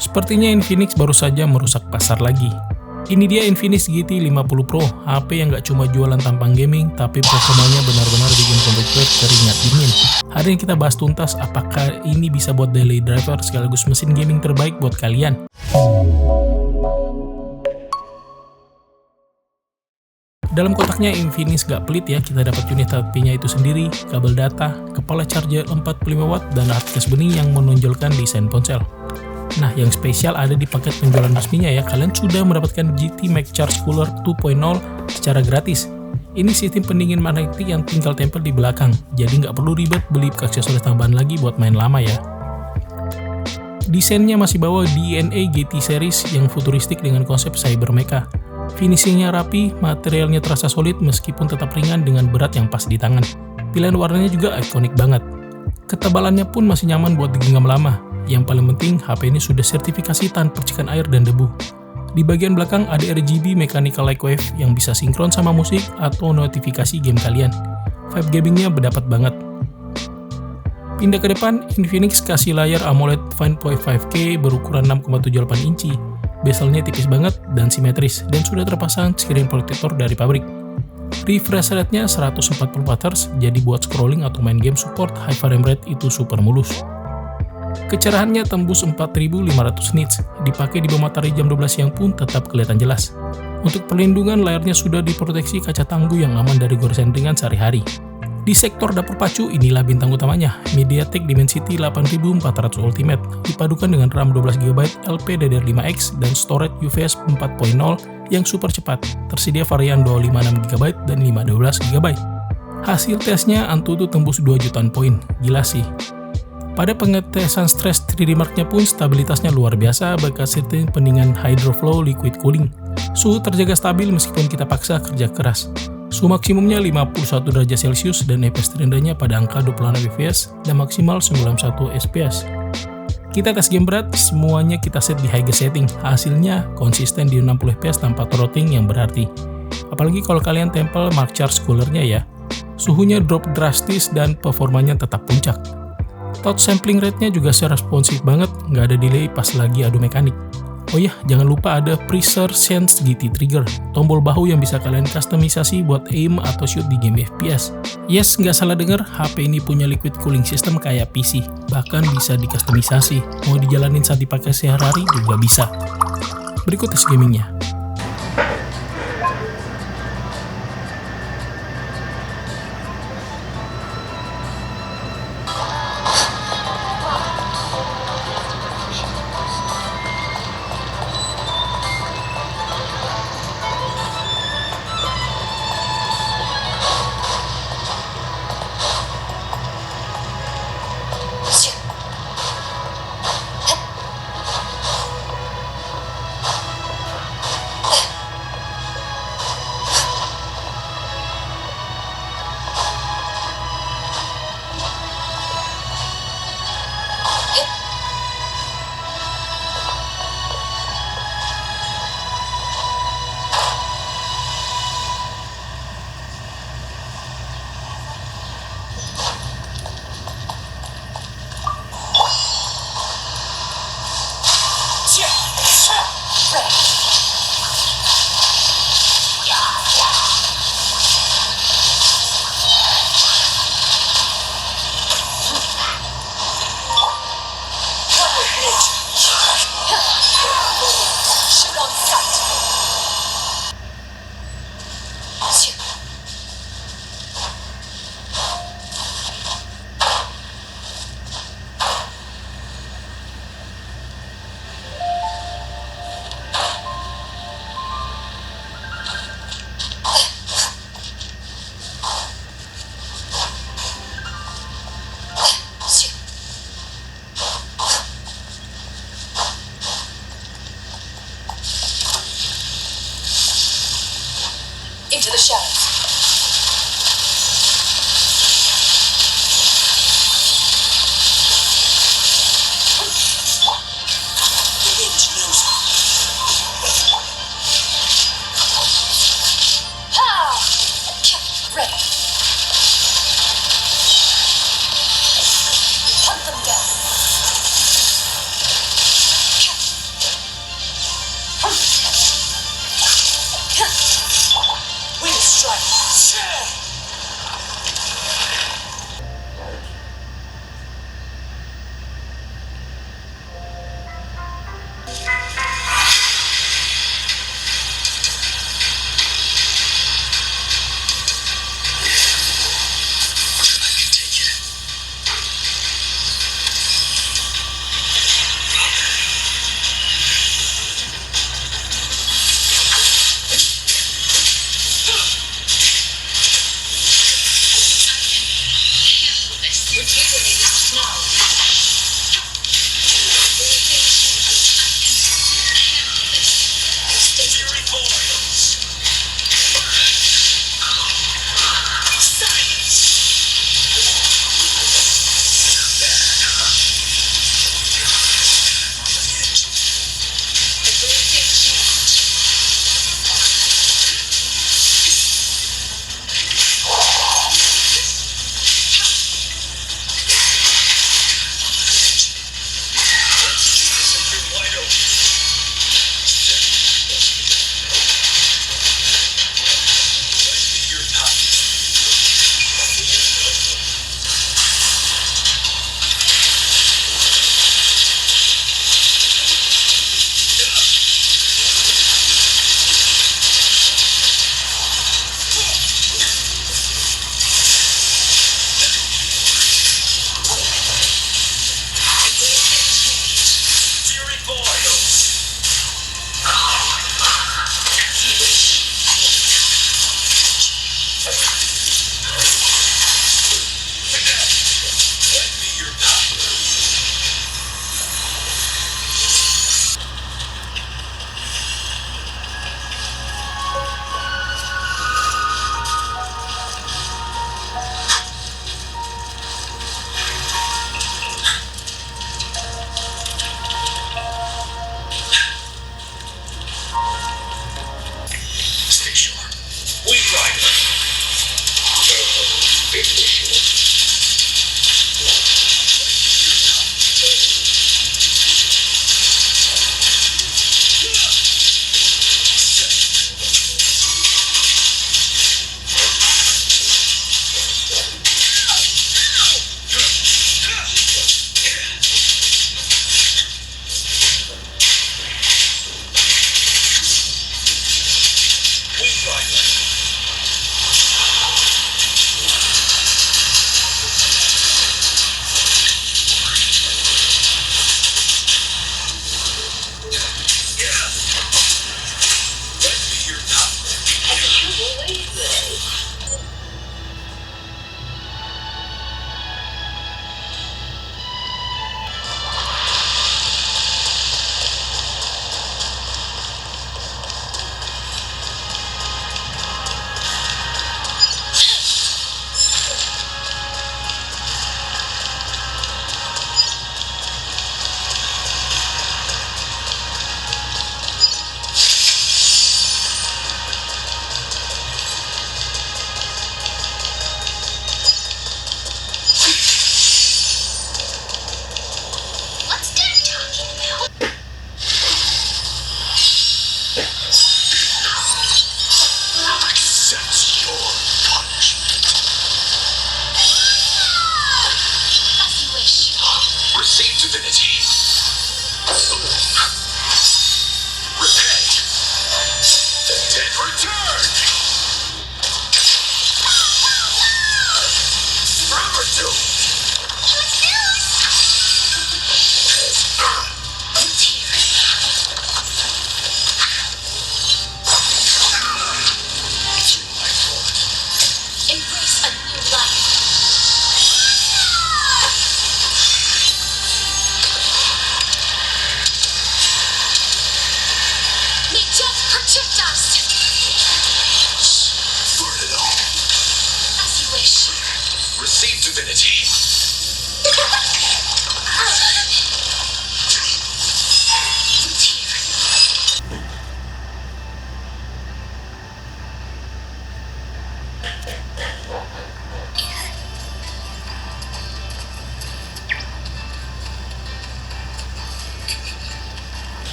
Sepertinya Infinix baru saja merusak pasar lagi. Ini dia Infinix GT 50 Pro, HP yang gak cuma jualan tampang gaming, tapi performanya benar-benar bikin komputer keringat dingin. Hari ini kita bahas tuntas apakah ini bisa buat daily driver sekaligus mesin gaming terbaik buat kalian. Dalam kotaknya Infinix gak pelit ya, kita dapat unit HP-nya itu sendiri, kabel data, kepala charger 45 watt, dan hardcase bening yang menonjolkan desain ponsel. Nah, yang spesial ada di paket penjualan resminya ya, kalian sudah mendapatkan GT Max Charge Cooler 2.0 secara gratis. Ini sistem pendingin magnetik yang tinggal tempel di belakang, jadi nggak perlu ribet beli aksesoris tambahan lagi buat main lama ya. Desainnya masih bawa DNA GT series yang futuristik dengan konsep cyber mecha. Finishingnya rapi, materialnya terasa solid meskipun tetap ringan dengan berat yang pas di tangan. Pilihan warnanya juga ikonik banget. Ketebalannya pun masih nyaman buat digenggam lama. Yang paling penting, HP ini sudah sertifikasi tahan percikan air dan debu. Di bagian belakang ada RGB Mechanical Light Wave yang bisa sinkron sama musik atau notifikasi game kalian. Vibe gamingnya berdapat banget. Pindah ke depan, Infinix kasih layar AMOLED 5.5K berukuran 6,78 inci. Bezelnya tipis banget dan simetris, dan sudah terpasang screen protector dari pabrik. Refresh rate-nya 144Hz, jadi buat scrolling atau main game support high frame rate itu super mulus. Kecerahannya tembus 4500 nits, dipakai di bawah matahari jam 12 siang pun tetap kelihatan jelas. Untuk perlindungan, layarnya sudah diproteksi kaca tangguh yang aman dari goresan ringan sehari-hari. Di sektor dapur pacu, inilah bintang utamanya, MediaTek Dimensity 8400 Ultimate, dipadukan dengan RAM 12GB LPDDR5X dan storage UFS 4.0 yang super cepat, tersedia varian 256GB dan 512GB. Hasil tesnya Antutu tembus 2 jutaan poin, gila sih. Pada pengetesan stress 3D Mark-nya pun stabilitasnya luar biasa berkat sistem pendingan Hydroflow Liquid Cooling. Suhu terjaga stabil meskipun kita paksa kerja keras. Suhu maksimumnya 51 derajat Celcius dan FPS terendahnya pada angka 26 fps dan maksimal 91 fps. Kita tes game berat, semuanya kita set di highest setting. Hasilnya konsisten di 60 fps tanpa throttling yang berarti. Apalagi kalau kalian tempel Max Charge Cooler-nya ya. Suhunya drop drastis dan performanya tetap puncak. Touch sampling rate-nya juga seresponsif banget, nggak ada delay pas lagi adu mekanik. Oh ya, jangan lupa ada Pressure Sense GT Trigger, tombol bahu yang bisa kalian customisasi buat aim atau shoot di game FPS. Yes, nggak salah dengar, HP ini punya liquid cooling system kayak PC, bahkan bisa dikustomisasi. Mau dijalanin saat dipakai sehari-hari juga bisa. Berikut tes gamingnya. Into the shadows. The wind knows me. Ha! Ready. Hunt them down.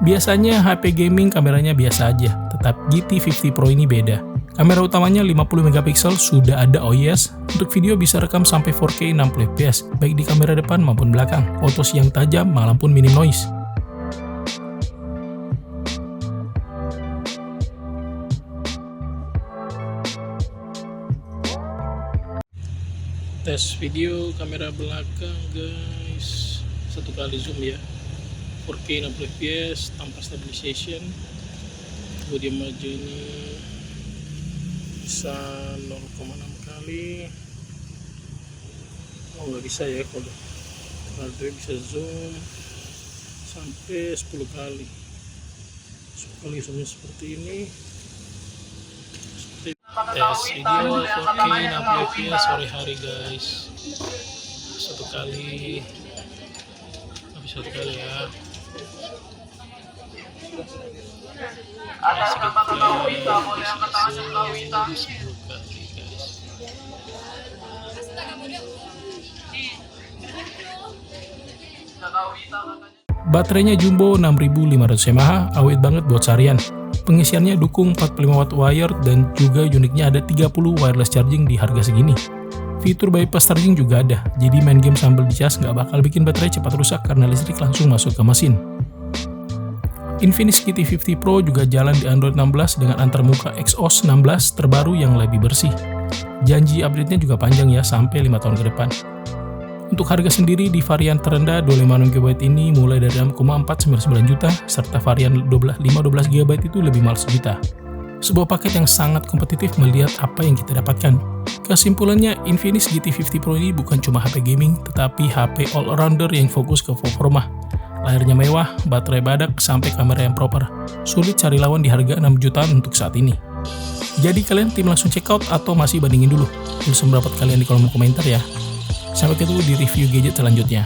Biasanya HP gaming kameranya biasa aja, tetap GT50 Pro ini beda. Kamera utamanya 50 megapiksel sudah ada OIS, untuk video bisa rekam sampai 4K 60 fps, baik di kamera depan maupun belakang, auto yang tajam maupun minim noise. Tes video kamera belakang guys, satu kali zoom ya, 4K 60 fps tanpa stabilization. Kemudian maju ini bisa 0,6 kali. Oh nggak bisa ya, kalau bisa zoom sampai 10 kali. 10 kali zoomnya seperti ini. Tes video 4K 60 fps sore hari guys, satu kali ya. Ada gambar Kawita, boleh angkat tangannya Kawita. 10 kali guys. Baterainya jumbo 6500 mAh, awet banget buat seharian. Pengisiannya dukung 45 watt wired dan juga uniknya ada 30 wireless charging di harga segini. Fitur bypass charging juga ada, jadi main game sambil dicas nggak bakal bikin baterai cepat rusak karena listrik langsung masuk ke mesin. Infinix GT50 Pro juga jalan di Android 16 dengan antarmuka Exynos 16 terbaru yang lebih bersih. Janji update-nya juga panjang ya, sampai 5 tahun ke depan. Untuk harga sendiri di varian terendah 256GB ini mulai dari 6,499 juta, serta varian 512GB itu lebih mahal sejuta. Sebuah paket yang sangat kompetitif melihat apa yang kita dapatkan. Kesimpulannya, Infinix GT50 Pro ini bukan cuma HP gaming, tetapi HP all-rounder yang fokus ke performa. Layarnya mewah, baterai badak, sampai kamera yang proper. Sulit cari lawan di harga 6 jutaan untuk saat ini. Jadi kalian tim langsung check out atau masih bandingin dulu? Tulis pendapat kalian di kolom komentar ya. Sampai ketemu di review gadget selanjutnya.